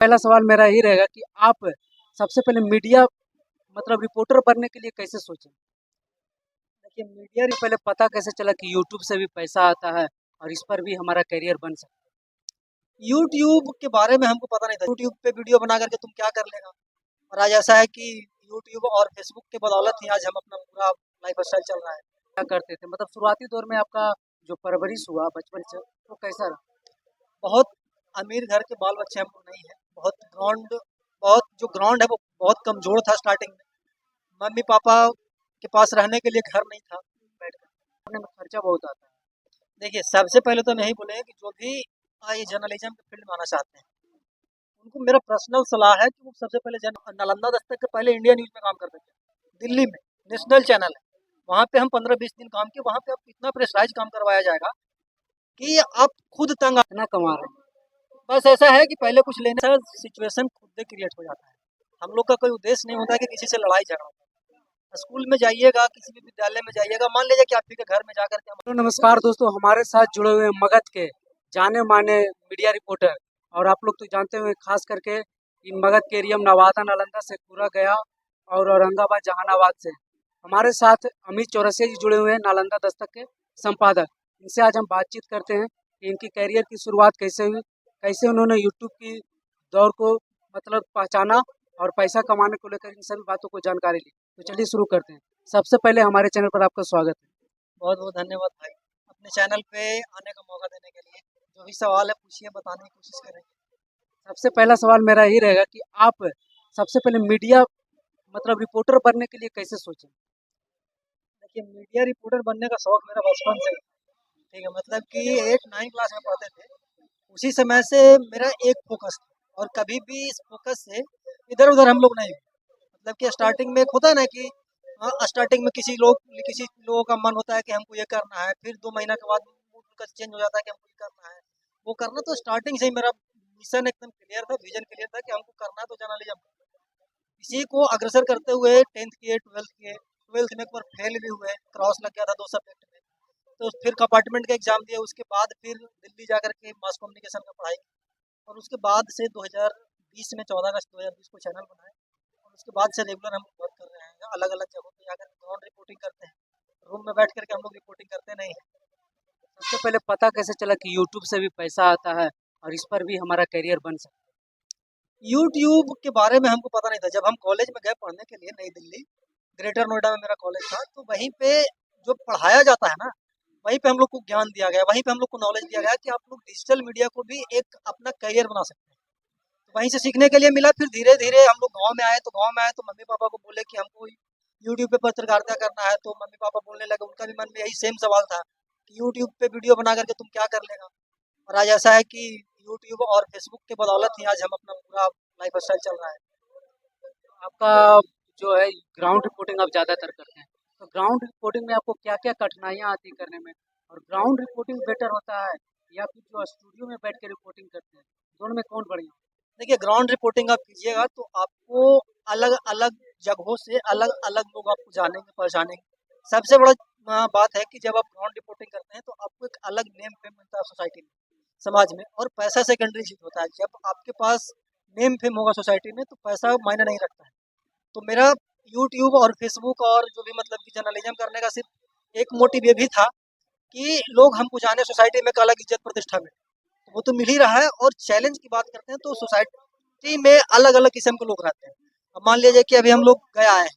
पहला सवाल मेरा यही रहेगा कि आप सबसे पहले मीडिया मतलब रिपोर्टर बनने के लिए कैसे सोचे? देखिए मीडिया ने पहले पता कैसे चला कि यूट्यूब से भी पैसा आता है और इस पर भी हमारा करियर बन सकता यूट्यूब के बारे में हमको पता नहीं था। यूट्यूब पे वीडियो बना करके तुम क्या कर लेगा। और आज ऐसा है कि यूट्यूब और फेसबुक के बदौलत ही आज हम अपना पूरा लाइफ स्टाइल चल रहा है। क्या करते थे? मतलब शुरुआती दौर में आपका जो परवरिश हुआ बचपन से वो कैसा रहा? बहुत अमीर घर के बाल बच्चे हम लोग नहीं है। बहुत जो ग्राउंड है वो बहुत कमजोर था स्टार्टिंग में। मम्मी पापा के पास रहने के लिए घर नहीं था बैठ कर। पढ़ने में खर्चा बहुत आता है। देखिए सबसे पहले तो हम यही बोले कि जो भी ये जर्नलिज्म के फील्ड में आना चाहते हैं उनको मेरा पर्सनल सलाह है कि वो सबसे पहले नालंदा दस्तक के पहले इंडिया न्यूज में काम करते थे। दिल्ली में नेशनल चैनल है, वहाँ पे हम 15-20 दिन काम किए। वहाँ पे आपको इतना प्रेशराइज काम करवाया जाएगा कि आप खुद तंग कितना कमा रहे हैं? बस ऐसा है कि पहले कुछ लेने से सिचुएशन खुद से क्रिएट हो जाता है। हम लोग का कोई उद्देश्य नहीं होता कि किसी से लड़ाई झगड़ा हो। स्कूल में जाइएगा, किसी भी विद्यालय में जाइएगा, मान लीजिए कि आप ही के घर में जाकर के तो नमस्कार दोस्तों, हमारे साथ जुड़े हुए हैं मगध के जाने माने मीडिया रिपोर्टर। और आप लोग तो जानते हुए खास करके इन मगध के एरिया में नवादा नालंदा से पूरा गया और औरंगाबाद जहानाबाद से हमारे साथ अमित चौरसिया जी जुड़े हुए हैं, नालंदा दस्तक के संपादक। इनसे आज हम बातचीत करते हैं कि इनकी कैरियर की शुरुआत कैसे हुई, कैसे उन्होंने यूट्यूब की दौर को मतलब पहचाना और पैसा कमाने को लेकर इन सभी बातों को जानकारी ली। तो चलिए शुरू करते हैं। सबसे पहले हमारे चैनल पर आपका स्वागत है। बहुत बहुत धन्यवाद भाई, अपने चैनल पे आने का मौका देने के लिए। जो भी सवाल है पूछिए, बताने की कोशिश करेंगे। सबसे पहला सवाल मेरा यही रहेगा कि आप सबसे पहले मीडिया मतलब रिपोर्टर बनने के लिए कैसे सोचे? देखिए मीडिया रिपोर्टर बनने का शौक मेरा बचपन से ही। ठीक है, मतलब कि 8-9 क्लास में पढ़ते थे, उसी समय से मेरा एक फोकस था। और कभी भी इस फोकस से इधर उधर हम लोग नहीं हुए। मतलब कि स्टार्टिंग में एक होता है ना कि स्टार्टिंग में किसी लोगों का मन होता है कि हमको ये करना है, फिर 2 महीना के बाद मूड उनका चेंज हो जाता है कि हमको ये करना है वो करना। तो स्टार्टिंग से ही मेरा मिशन एकदम क्लियर था, विजन क्लियर था कि हमको करना है तो जर्नलिज्म। इसी को अग्रसर करते हुए 10th किए, 12th किए। 12th में एक बार फेल भी हुए, क्रॉस लग गया था 2 सब्जेक्ट में। तो फिर कंपार्टमेंट का एग्जाम दिया, उसके बाद फिर दिल्ली जाकर के मास कम्युनिकेशन का पढ़ाई की। और उसके बाद से 2020 में 14 अगस्त 2020 को चैनल बनाए। और उसके बाद से रेगुलर हम वर्क कर रहे हैं, अलग अलग जगहों पे जाकर ग्राउंड रिपोर्टिंग करते हैं। रूम में बैठ करके हम लोग रिपोर्टिंग करते नहीं हैं। सबसे पहले पता कैसे चला कि यूट्यूब से भी पैसा आता है और इस पर भी हमारा करियर बन सकता यूट्यूब के बारे में हमको पता नहीं था। जब हम कॉलेज में गए पढ़ने के लिए नई दिल्ली, ग्रेटर नोएडा में मेरा कॉलेज था, तो वहीं पे जो पढ़ाया जाता है ना, वहीं पे हम लोग को ज्ञान दिया गया, वहीं पे हम लोग को नॉलेज दिया गया कि आप लोग डिजिटल मीडिया को भी एक अपना करियर बना सकते हैं। तो वहीं से सीखने के लिए मिला। फिर धीरे धीरे हम लोग गाँव में आए तो मम्मी पापा को बोले कि हमको यूट्यूब पे पत्रकारिता करना है। तो मम्मी पापा बोलने लगे, उनका भी मन में यही सेम सवाल था कि यूट्यूब पे वीडियो बना करके तुम क्या कर लेगा। और आज ऐसा है कि यूट्यूब और फेसबुक के बदौलत ही आज हम अपना पूरा लाइफ स्टाइल चल रहा है। है। आपका जो है ग्राउंड रिपोर्टिंग आप ज़्यादातर करते हैं, तो ग्राउंड रिपोर्टिंग में आपको क्या क्या कठिनाइयाँ आती करने में? और ग्राउंड रिपोर्टिंग बेटर होता है या फिर जो स्टूडियो में बैठ के रिपोर्टिंग करते हैं, दोनों में कौन बढ़िया? देखिए ग्राउंड रिपोर्टिंग आप कीजिएगा तो आपको अलग अलग जगहों से अलग अलग लोग आपको जानेंगे पहचानेंगे। सबसे बड़ा बात है कि जब आप ग्राउंड रिपोर्टिंग करते हैं तो आपको एक अलग नेम फेम मिलता है सोसाइटी में, समाज में। और पैसा सेकेंडरी चीज होता है। जब आपके पास नेम फेम होगा सोसाइटी में तो पैसा मायने नहीं रखता है। तो मेरा यूट्यूब और फेसबुक और जो भी मतलब कि जर्नलिज्म करने का सिर्फ एक मोटिव ये भी था कि लोग हमको जाने, सोसाइटी में एक अलग इज्जत प्रतिष्ठा मिले। तो वो तो मिल ही रहा है। और चैलेंज की बात करते हैं तो सोसाइटी में अलग अलग किस्म के लोग रहते हैं। अब मान लीजिए कि अभी हम लोग गया है,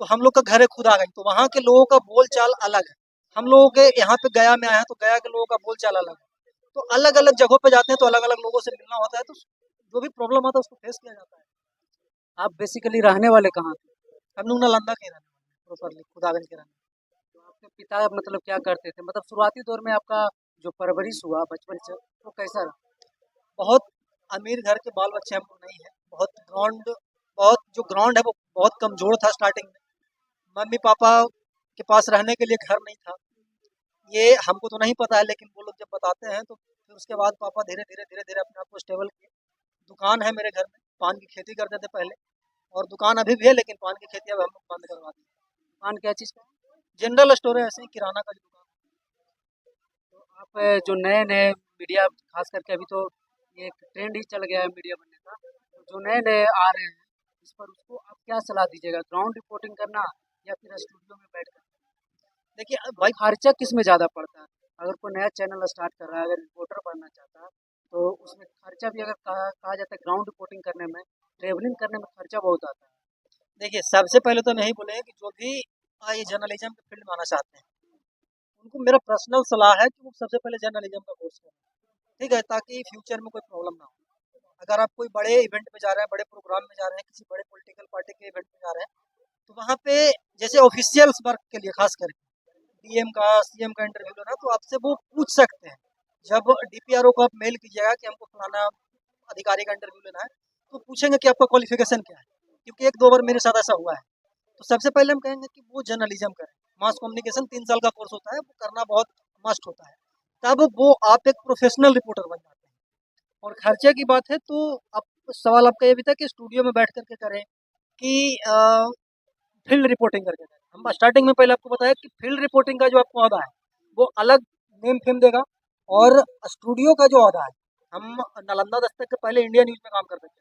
तो हम लोग का घर है खुद आ गई, तो वहाँ के लोगों का बोल चाल अलग है। हम लोगों के यहाँ पे गया में आए हैं तो गया के लोगों का बोल चाल अलग है। तो अलग अलग जगहों पे जाते हैं तो अलग अलग लोगों से मिलना होता है। तो जो भी प्रॉब्लम आता है उसको फेस किया जाता है। आप बेसिकली रहने वाले कहाँ के? हम लोग नालंदा के रहने वाले प्रॉपरली खुदागंज के रहने। तो आपके पिता मतलब क्या करते थे? मतलब शुरुआती दौर में आपका जो परवरिश हुआ बचपन से वो कैसा रहा? बहुत अमीर घर के बाल बच्चे हम लोग नहीं है। बहुत जो ग्राउंड है वो बहुत कमजोर था स्टार्टिंग में। मम्मी पापा के पास रहने के लिए घर नहीं था। ये हमको तो नहीं पता है, लेकिन वो लोग जब बताते हैं तो फिर उसके बाद पापा धीरे धीरे धीरे धीरे अपने आप को स्टेबल किए। दुकान है मेरे घर में, पान की खेती करते थे पहले। और दुकान अभी भी है, लेकिन पान की खेती अब हम लोग बंद करवा दी। दुकान क्या चीज़ का? जनरल स्टोर है, ऐसे ही किराना का जो दुकान। तो आप जो नए नए मीडिया खास करके अभी तो ये एक ट्रेंड ही चल गया है मीडिया बनने का, जो नए-नए आ रहे हैं, इस पर उसको आप क्या सलाह दीजिएगा? ग्राउंड रिपोर्टिंग करना या फिर स्टूडियो में बैठकर? देखिए भाई खर्चा किस में ज़्यादा पड़ता है? अगर कोई नया चैनल स्टार्ट कर रहा है, अगर रिपोर्टर बनना चाहता है, तो उसमें खर्चा भी अगर कहा जाता है ग्राउंड रिपोर्टिंग करने में, ट्रैवलिंग करने में खर्चा बहुत आता है। देखिए सबसे पहले तो मैं यही बोलेंगे कि जो भी ये जर्नलिज्म के फील्ड में आना चाहते हैं, उनको मेरा पर्सनल सलाह है कि वो सबसे पहले जर्नलिज्म का कोर्स करें, ठीक है? ताकि फ्यूचर में कोई प्रॉब्लम ना हो। अगर आप कोई बड़े इवेंट में जा रहे हैं, बड़े प्रोग्राम में जा रहे हैं, किसी बड़े पॉलिटिकल पार्टी के इवेंट में जा रहे हैं, तो वहाँ पे जैसे ऑफिशियल्स वर्क के लिए खास करके डीएम का, सीएम का इंटरव्यू लेना, तो आपसे वो पूछ सकते हैं। जब डीपीआरओ को आप मेल कीजिएगा कि हमको फलाना अधिकारी का इंटरव्यू लेना है, तो पूछेंगे कि आपका क्वालिफिकेशन क्या है, क्योंकि एक दो बार मेरे साथ ऐसा हुआ है। तो सबसे पहले हम कहेंगे कि वो जर्नलिज्म करें। मास कम्युनिकेशन 3 साल का कोर्स होता है, वो करना बहुत मस्ट होता है। तब वो आप एक प्रोफेशनल रिपोर्टर बन जाते हैं। और खर्चे की बात है तो अब सवाल आपका ये भी था कि स्टूडियो में बैठ करके करें कि फील्ड रिपोर्टिंग करके करें। हम स्टार्टिंग में पहले आपको बताया कि फील्ड रिपोर्टिंग का जो आपको ओहदा है, वो अलग नेम फेम देगा। और स्टूडियो का जो ओहदा है, हम नालंदा दस्तक के पहले इंडिया न्यूज़ में काम करते थे,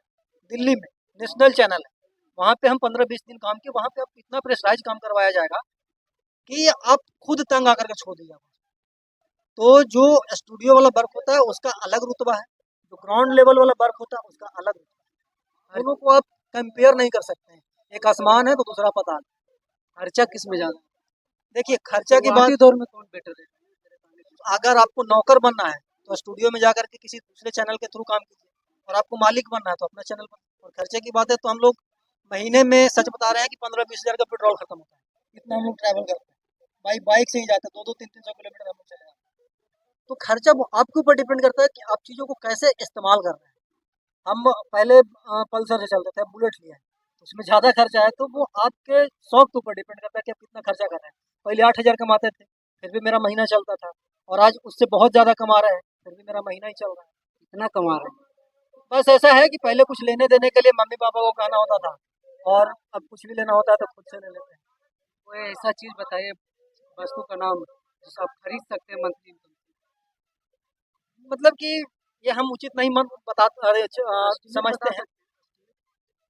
दिल्ली में नेशनल चैनल है। वहाँ पे हम 15-20 दिन काम किए, वहाँ पे आपको इतना प्रेशराइज़ काम करवाया जाएगा कि आप खुद तंग आकर के छोड़ दीजिएगा। तो जो स्टूडियो वाला वर्क होता है उसका अलग रुतबा है, जो ग्राउंड लेवल वाला वर्क होता है उसका अलग रुतबा है। खर दोनों को आप कंपेयर नहीं कर सकते हैं। एक आसमान है तो दूसरा पाताल। खर्चा किस में ज़्यादा है? देखिए खर्चा की बात, शुरुआती दौर में कौन बेटर है? अगर आपको नौकर बनना है तो स्टूडियो में जाकर के किसी दूसरे चैनल के थ्रू काम कीजिए, और आपको मालिक बनना है तो अपना चैनल बनाइए। और खर्चे की बात है तो हम लोग महीने में सच बता रहे हैं कि 15-20 हज़ार का पेट्रोल खत्म होता है, इतना हम लोग ट्रैवल करते हैं। भाई बाइक से ही जाते हैं, 200-300 किलोमीटर हम लोग चले जाते हैं। तो खर्चा वो आपके ऊपर डिपेंड करता है कि आप चीज़ों को कैसे इस्तेमाल कर रहे हैं। हम पहले पल्सर से चलते थे, अब बुलेट लिए हैं, तो उसमें ज़्यादा खर्चा है, तो वो आपके शौक के ऊपर डिपेंड करता है कि आप कितना खर्चा कर रहे हैं। पहले 8 हज़ार कमाते थे, फिर भी मेरा महीना चलता था, और आज उससे बहुत ज़्यादा कमा रहे हैं, फिर भी मेरा महीना ही चल रहा है। कितना कमा रहे हैं? बस ऐसा है कि पहले कुछ लेने देने के लिए मम्मी पापा को कहना होता था, और अब कुछ भी लेना होता है तो खुद से ले लेते हैं। कोई ऐसा चीज़ बताइए, वस्तु का नाम जिसे आप खरीद सकते हैं मंथली इनकम से? मतलब कि ये हम उचित नहीं मन बता अरे एस्टिमेट बता समझते हैं। सकते हैं?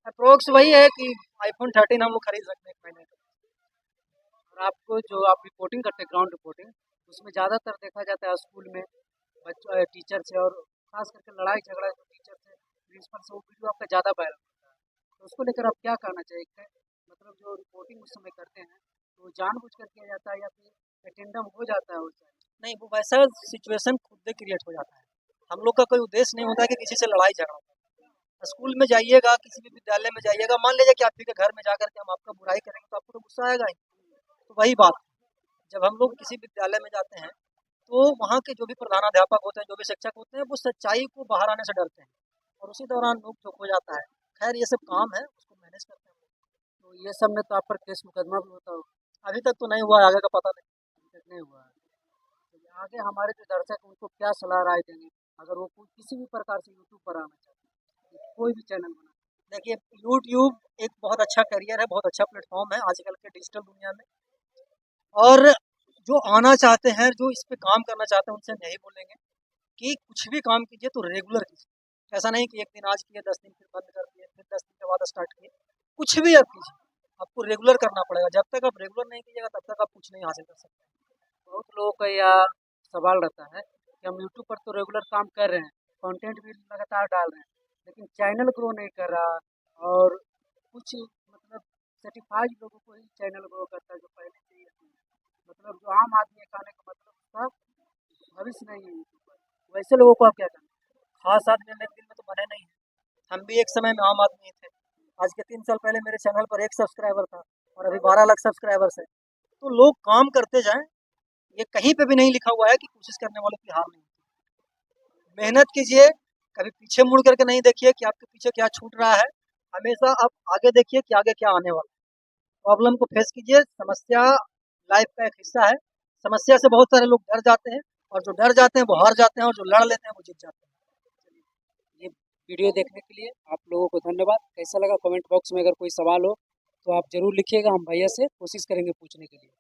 अप्रोक्स वही है कि आईफोन 13 हम लोग खरीद सकते हैं एक महीने का। और आपको जो आप रिपोर्टिंग करते हैं ग्राउंड रिपोर्टिंग, उसमें ज़्यादातर देखा जाता है स्कूल में बच्चों टीचर से, और खास करके लड़ाई झगड़ा जो टीचर से प्रिंसिपल से, वो वीडियो आपका ज़्यादा वायरल होता है। तो उसको लेकर आप क्या कहना चाहिए? मतलब जो रिपोर्टिंग उस समय करते हैं, तो वो जानबूझ कर किया जाता है या फिर अटेंडम हो जाता है उस टाइम? नहीं, वो वैसा सिचुएशन खुद से क्रिएट हो जाता है। हम लोग का कोई उद्देश्य नहीं होता है कि किसी से लड़ाई झगड़ा हो। स्कूल में जाइएगा, किसी भी विद्यालय में जाइएगा, मान लीजिए कि आप ही के घर में जाकर के हम आपका बुराई करेंगे तो आपको तो गुस्सा आएगा ही। तो वही बात है, जब हम लोग किसी विद्यालय में जाते हैं, तो वहाँ के जो भी प्रधानाध्यापक होते हैं, जो भी शिक्षक होते हैं, वो सच्चाई को बाहर आने से डरते हैं, और उसी दौरान नोक-झोंक हो जाता है। खैर ये सब काम है, उसको मैनेज करते हैं हम लोग। तो ये सब में तो आप पर केस मुकदमा भी होता होगा? अभी तक तो नहीं हुआ है, आगे का पता नहीं। अभी तक नहीं हुआ है। तो आगे हमारे जो दर्शक हैं, उनको क्या सलाह राय देंगे, अगर वो किसी भी प्रकार से यूट्यूब पर आना चाहते हैं, कोई भी चैनल बना? देखिए यूट्यूब एक बहुत अच्छा करियर है, बहुत अच्छा प्लेटफ़ॉर्म है आजकल के डिजिटल दुनिया में। और जो आना चाहते हैं, जो इस पे काम करना चाहते हैं, उनसे हम यही बोलेंगे कि कुछ भी काम कीजिए तो रेगुलर कीजिए। ऐसा नहीं कि 1 दिन आज किए, 10 दिन फिर बंद कर दिए, फिर 10 दिन के बाद स्टार्ट किए। कुछ भी आप कीजिए, आपको रेगुलर करना पड़ेगा। जब तक आप रेगुलर नहीं कीजिएगा, तब तक आप कुछ नहीं हासिल कर सकते। बहुत लोगों का यह सवाल रहता है कि हम यूट्यूब पर तो रेगुलर काम कर रहे हैं, कंटेंट भी लगातार डाल रहे हैं, लेकिन चैनल ग्रो नहीं कर रहा, और कुछ मतलब सर्टिफाइड लोगों को ही चैनल ग्रो करता है, जो पहले से ही मतलब जो आम आदमी है, कहने का मतलब उसका भविष्य नहीं है यूट्यूब पर। वैसे लोगों को आप क्या कहना? ख़ास आदमी मेरे दिल में तो बने नहीं हैं। हम भी एक समय में आम आदमी थे। आज के 3 साल पहले मेरे चैनल पर 1 सब्सक्राइबर था, और अभी 12 लाख सब्सक्राइबर्स हैं। तो लोग काम करते जाएँ, ये कहीं पे भी नहीं लिखा हुआ है कि कोशिश करने वालों की हार नहीं होती। मेहनत कीजिए, कभी पीछे मुड़ करके नहीं देखिए कि आपके पीछे क्या छूट रहा है। हमेशा आप आगे देखिए कि आगे क्या आने वाला है। प्रॉब्लम को फेस कीजिए, समस्या लाइफ का एक हिस्सा है। समस्या से बहुत सारे लोग डर जाते हैं, और जो डर जाते हैं वो हार जाते हैं, और जो लड़ लेते हैं वो जीत जाते हैं। ये वीडियो देखने के लिए आप लोगों को धन्यवाद। कैसा लगा कमेंट बॉक्स में अगर कोई सवाल हो तो आप ज़रूर लिखिएगा, हम भैया से कोशिश करेंगे पूछने के लिए।